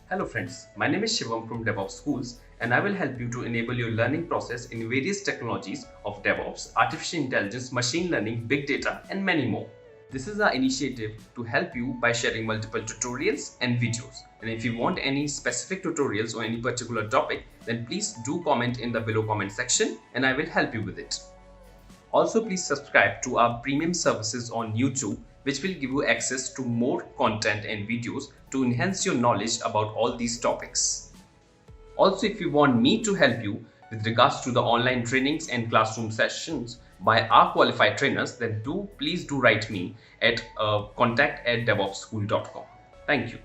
Hello friends, my name is Shivam from DevOps Schools and I will help you to enable your learning process in various technologies of DevOps, artificial intelligence, machine learning, big data and many more. This is our initiative to help you by sharing multiple tutorials and videos. And if you want any specific tutorials or any particular topic, then please do comment in the below comment section and I will help you with it. Also, please subscribe to our premium services on YouTube, which will give you access to more content and videos to enhance your knowledge about all these topics. Also, if you want me to help you with regards to the online trainings and classroom sessions by our qualified trainers, then please do write me at contact@devopsschool.com. Thank you.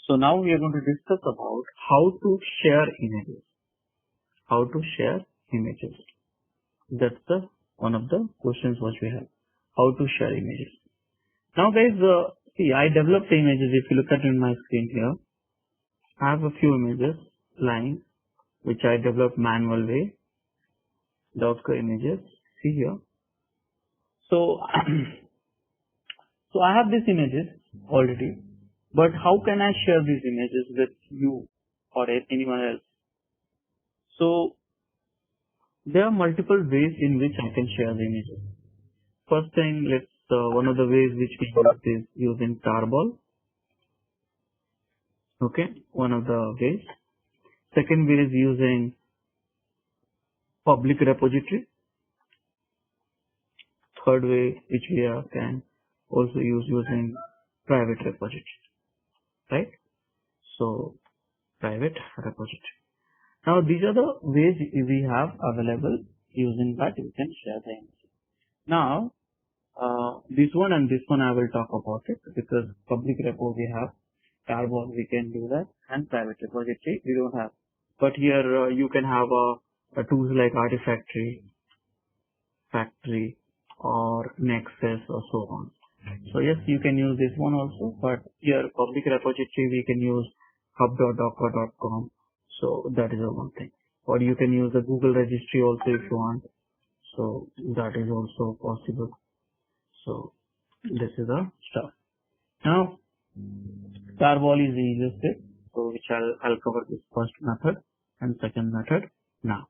So now we are going to discuss about how to share images. How to share images. That's one of the questions which we have. How to share images. Now guys, see, I developed the images. If you look at in my screen here, I have a few images lying, which I developed manual way. Docker images. See here. So, so I have these images already. But how can I share these images with you or anyone else? So there are multiple ways in which I can share the images. First thing, one of the ways which we use is using Tarball. Okay, one of the ways. Second way is using public repository. Third way which we can also use using private repository. Right? So private repository. Now these are the ways we have available. Using that you can share the image. Now this one and this one I will talk about it, because public repo we have, Tarball we can do that, and private repository we don't have. But here you can have a tools like Artifactory, Factory or Nexus or so on. So yes, you can use this one also, but here public repository we can use hub.docker.com. So that is the one thing. Or you can use the Google registry also if you want. So that is also possible. So this is the stuff. Now Tarball is the easiest way. So which I'll cover this first method and second method now.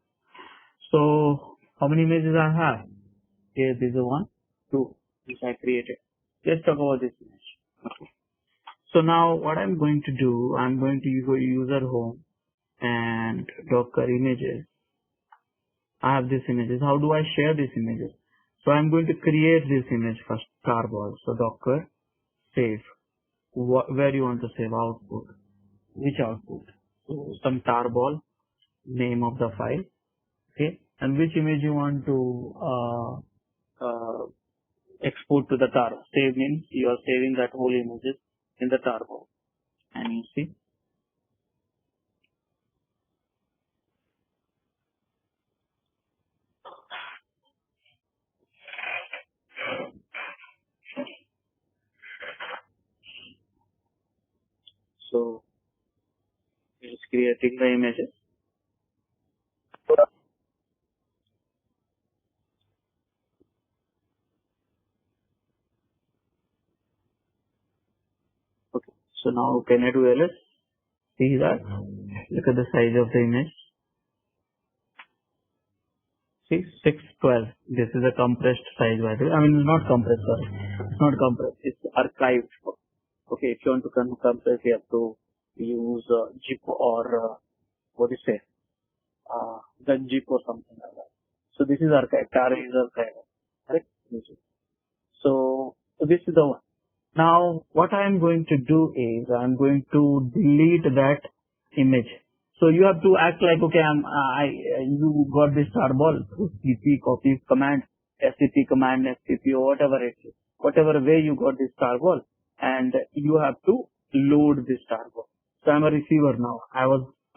So how many images I have? Here this is the 1, 2 which I created. Let's talk about this image. Okay. So now what I'm going to do, I'm going to go user home and Docker images. I have these images. How do I share these images? So I'm going to create this image first, Tarball. So Docker save. Where you want to save output? Which output? So some Tarball, name of the file. Okay. And which image you want to export to the Tarball. Save means you are saving that whole images in the Tarball. And you see. So it's creating the images. Okay. So now can I do ls? See that? Look at the size of the image. See, 612. This is a compressed size by the way. I mean, not compressed, sorry. It's not compressed. It's archived. Okay, if you want to compress, you have to use zip or what do you say? The zip or something like that. So this is archived. Tar is archived. Correct? So this is the one. Now what I am going to do is I am going to delete that image. So you have to act like, okay, you got this Tarball through cp copy command, scp command, scp or whatever it is, whatever way you got this Tarball, and you have to load this Tarball. So I'm a receiver now.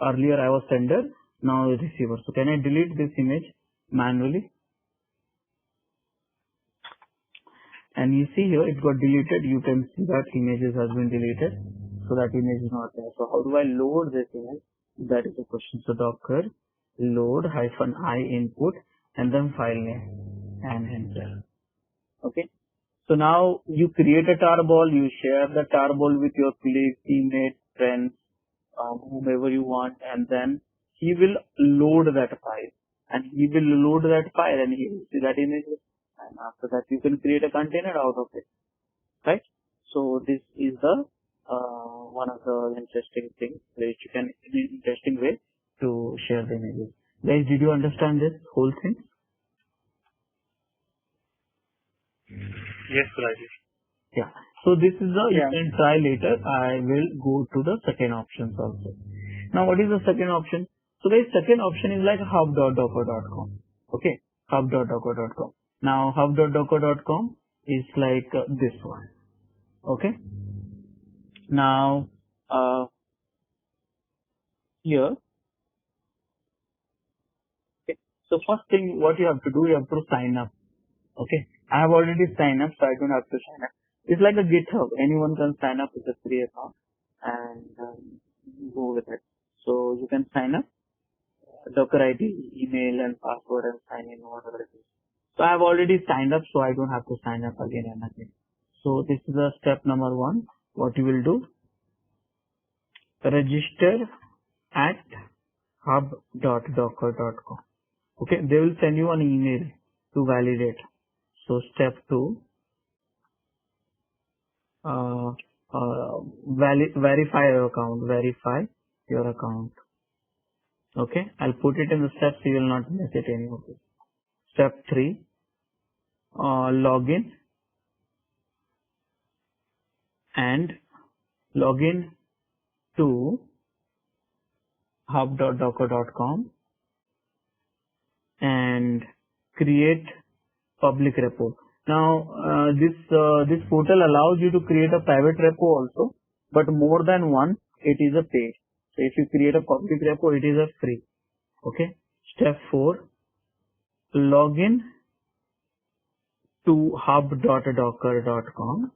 Earlier I was sender, now a receiver. So can I delete this image manually? And you see here it got deleted. You can see that images has been deleted. So that image is not there. So how do I load this image? That is the question. So Docker load -i input and then file name and enter. Okay. So now you create a tarball, you share the tarball with your colleagues, teammates, friends, whomever you want, and then he will load that file. And he will load that file and he will see that image. And after that you can create a container out of it. Right? So this is the one of the interesting things which you can, interesting way to share the images. Guys, did you understand this whole thing? Yes, Rajesh. Yeah. So this is the, Yeah. you can try later. I will go to the second options also. Now what is the second option? So guys, second option is like hub.docker.com. Okay. Hub.docker.com. Now hub.docker.com is like this one. Okay. Now, here. Okay. So first thing what you have to do, you have to sign up. Okay. I have already signed up, so I don't have to sign up. It's like a GitHub. Anyone can sign up with a free account and go with it. So you can sign up, Docker ID, email and password and sign in, whatever it is. So I have already signed up, so I don't have to sign up again and again. So this is the step number 1. What you will do, register at hub.docker.com. Okay, they will send you an email to validate. So step 2, verify your account. Verify your account. Okay, I'll put it in the steps. You will not miss it any of it. Step 3, login and login to hub.docker.com and create public repo. Now this portal allows you to create a private repo also, but more than one, it is a paid. So if you create a public repo, it is a free. Okay. Step 4, login to hub.docker.com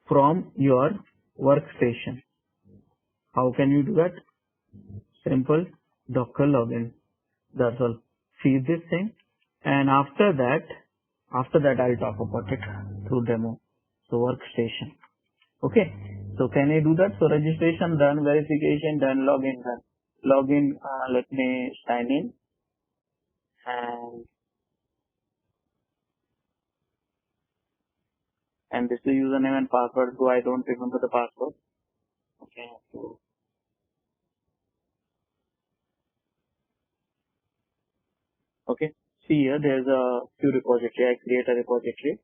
from your workstation. How can you do that? Simple, Docker login. That's all. See this thing, and after that I'll talk about it through demo. So workstation. Okay. So can I do that? So registration done, verification done, login done. Login. Let me sign in, and this is username and password. Though I don't remember the password. Okay. So okay. See here, there's a few repository. I create a repository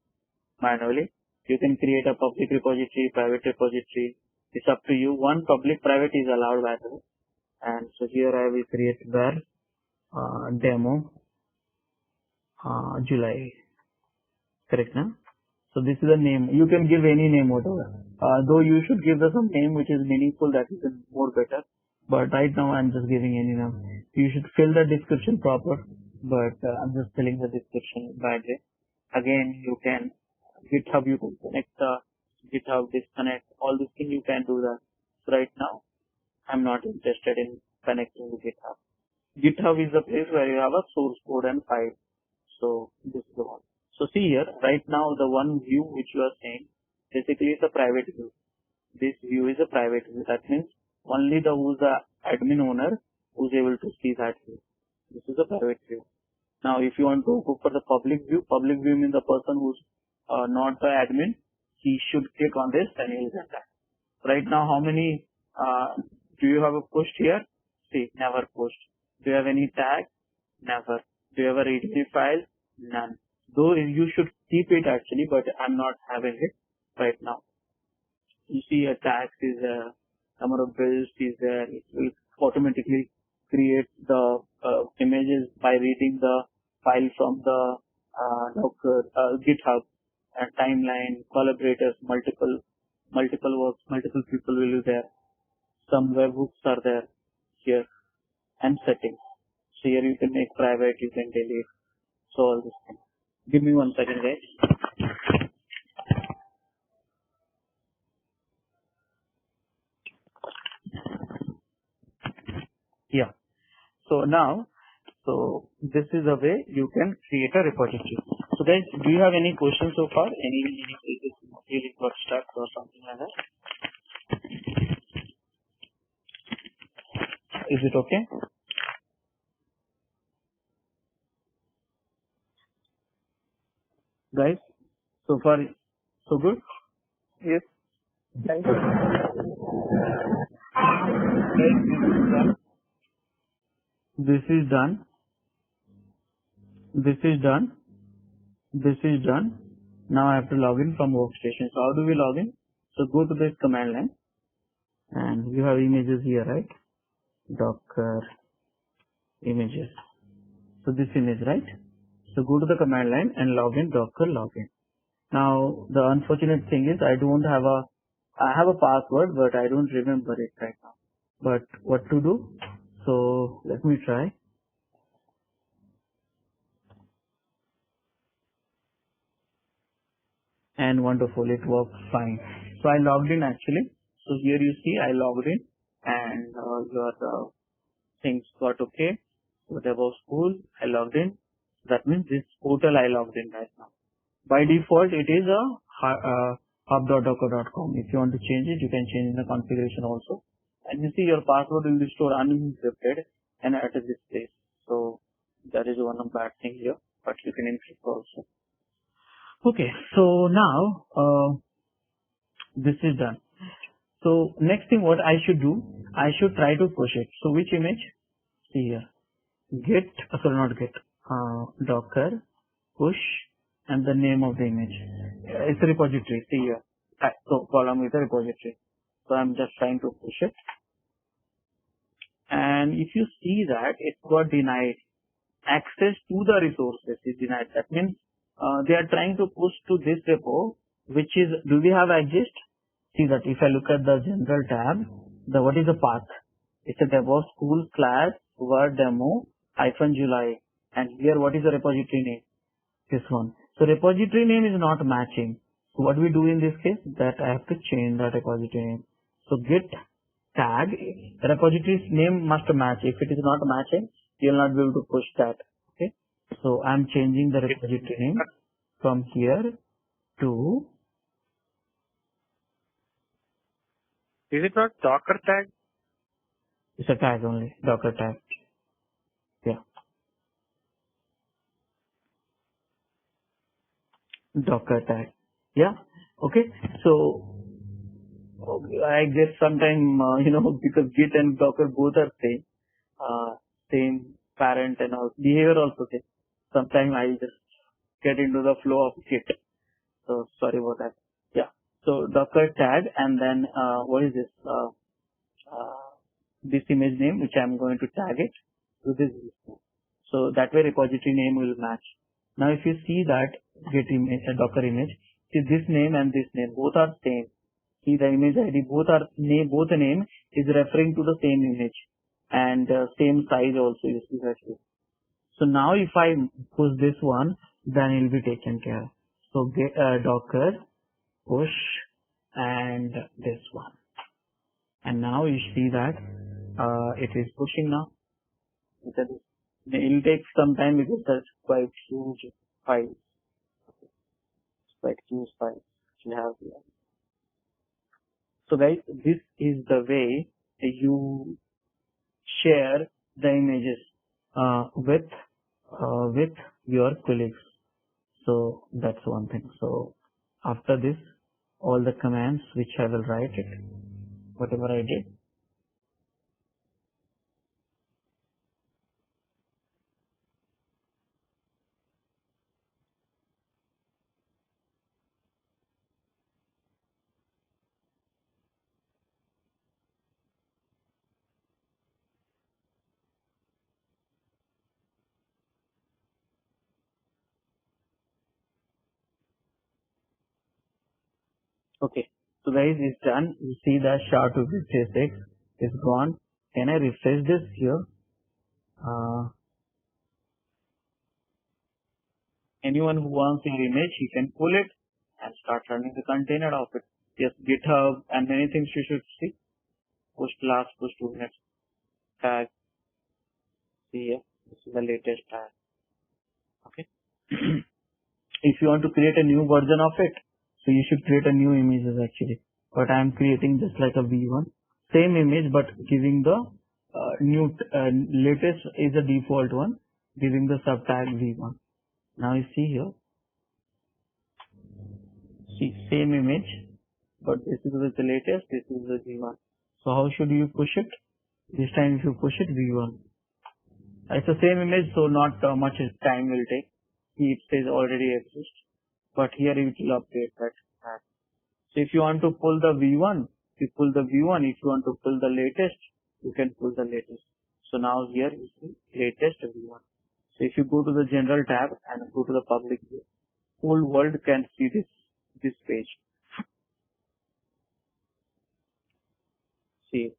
manually. You can create a public repository, private repository. It's up to you. One public, private is allowed by the way. And so here I will create where demo July. Correct now? So this is a name. You can give any name whatever. Though you should give us some name which is meaningful, that is more better. But right now I'm just giving any name. You should fill the description proper. But I'm just filling the description badly. Again, you can GitHub, you can connect the GitHub, disconnect, all these things you can do that. So right now, I'm not interested in connecting to GitHub. GitHub is the place where you have a source code and file. So this is the one. So see here, right now the one view which you are saying, basically is a private view. This view is a private view. That means only the who's the admin owner who's able to see that view. This is a private view. Now, if you want to go for the public view means the person who's not the admin, he should click on this and he'll get that. Right now, how many do you have a pushed here? See, never pushed. Do you have any tag? Never. Do you have a readme file? None. Though you should keep it actually, but I'm not having it right now. You see a tag is there, number of builds is there. It will automatically create the images by reading the file from the Docker, GitHub, and timeline, collaborators, multiple works, multiple people will be there. Some webhooks are there here, and settings. So here you can make private, you can delete. So all this thing. Give me 1 second, guys. Yeah. So now, this is the way you can create a repository. So guys, do you have any questions so far? Any places really got stuck or something like that? Is it okay? Guys, so far so good? Yes. Guys, this is done. This is done. This is done. Now I have to log in from workstation. So how do we log in? So go to this command line and you have images here, right? Docker images. So this image, right? So go to the command line and log in, Docker login. Now the unfortunate thing is I have a password, but I don't remember it right now. But what to do? So let me try. And wonderful, it works fine. So I logged in actually. So here you see I logged in and your things got okay. Whatever school I logged in. That means this portal I logged in right now. By default, it is a hub.docker.com. If you want to change it, you can change the configuration also. And you see your password will be stored unencrypted and at this place. So that is one of bad thing here, but you can encrypt also. Okay, so now this is done. So next thing what I should do, I should try to push it. So which image? See here. Git, sorry not git, docker push and the name of the image. It's a repository. See here. So column is a repository. So I'm just trying to push it. And if you see that it got denied, access to the resources is denied. That means they are trying to push to this repo, which is, do we have exist? See that if I look at the general tab, what is the path? It's a DevOps school class word demo -July. And here what is the repository name? This one. So repository name is not matching. So what we do in this case, that I have to change the repository name. So git tag, the repository's name must match. If it is not matching, you will not be able to push that. Okay. So I'm changing the repository name from here to. Is it not Docker tag? It's a tag only, Docker tag. Yeah. Docker tag. Yeah. Okay. So I guess sometime, because Git and Docker both are same parent and all, behavior also same. Sometimes I just get into the flow of Git. So sorry about that. Yeah. So Docker tag and then what is this? This image name which I'm going to tag it to this. So that way repository name will match. Now if you see that Git image, Docker image, see this name and this name both are same. See the image ID, both the name is referring to the same image and same size also you see that here. So now if I push this one, then it will be taken care. So get Docker push and this one. And now you see that it is pushing now. It will take some time because that's quite huge file. Quite huge file you have here. So guys, this is the way you share the images with your colleagues. So that's one thing. So after this, all the commands which I will write it, whatever I did. Okay. So guys, it's done. You see that SHA-256 is gone. Can I refresh this here? Anyone who wants your image, he can pull it and start running the container of it. Yes, GitHub and many things you should see. Push last, push 2 minutes. Tag. See here. This is the latest tag. Okay. if you want to create a new version of it, so you should create a new images actually. But I am creating just like a V1, same image but giving the new latest is a default one, giving the subtag V1. Now you see here, see same image, but this is with the latest, this is the V1. So how should you push it? This time if you push it, V1. It's the same image, so not much time will take. It says already exists, but here it will update that. So if you want to pull the V1, you pull the V1. If you want to pull the latest, you can pull the latest. So now here is the latest V1. So if you go to the general tab and go to the public view, whole world can see this page. See,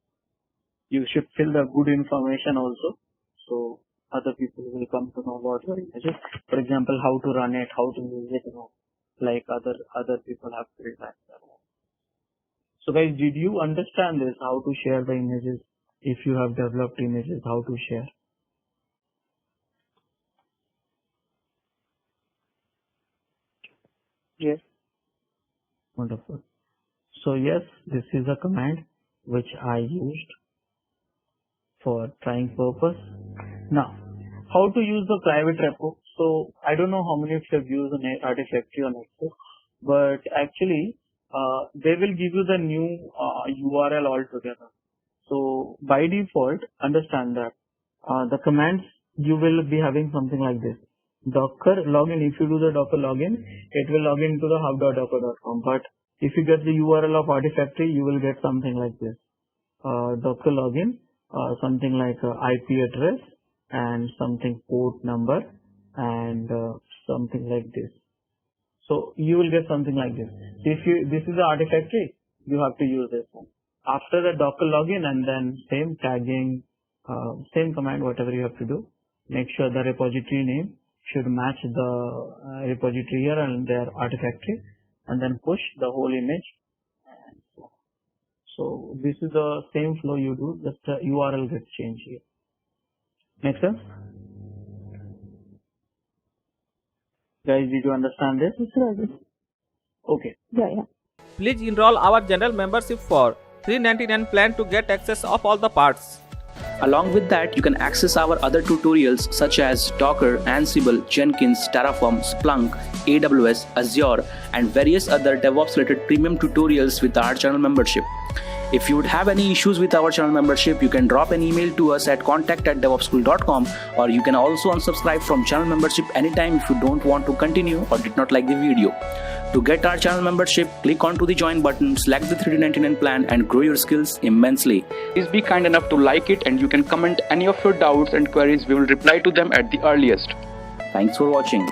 you should fill the good information also, so other people will come to know about your images. For example, how to run it, how to use it, like other people have filled that. So guys, did you understand this? How to share the images? If you have developed images, how to share? Yes. Wonderful. So yes, this is a command which I used for trying purpose. Now, how to use the private repo? So I don't know how many of you have used an Artifactory or Nexus, but actually they will give you the new URL altogether. So by default, understand that the commands you will be having something like this. Docker login, if you do the Docker login, it will log into the hub.docker.com. But if you get the URL of Artifactory, you will get something like this. Docker login, something like IP address and something port number and something like this. So you will get something like this. If this is the Artifactory, you have to use this one. After the Docker login and then same tagging, same command, whatever you have to do. Make sure the repository name should match the repository here and their Artifactory, and then push the whole image. So this is the same flow you do, just the URL gets changed here. Make sense? Guys, did you understand this? Okay. Yeah. Please enroll our general membership for $399 plan to get access of all the parts. Along with that, you can access our other tutorials such as Docker, Ansible, Jenkins, Terraform, Splunk, AWS, Azure, and various other DevOps related premium tutorials with our channel membership. If you would have any issues with our channel membership, you can drop an email to us at contact@devopsschool.com, or you can also unsubscribe from channel membership anytime if you don't want to continue or did not like the video. To get our channel membership, click onto the join button, select the $399 plan and grow your skills immensely. Please be kind enough to like it, and you can comment any of your doubts and queries. We will reply to them at the earliest. Thanks for watching.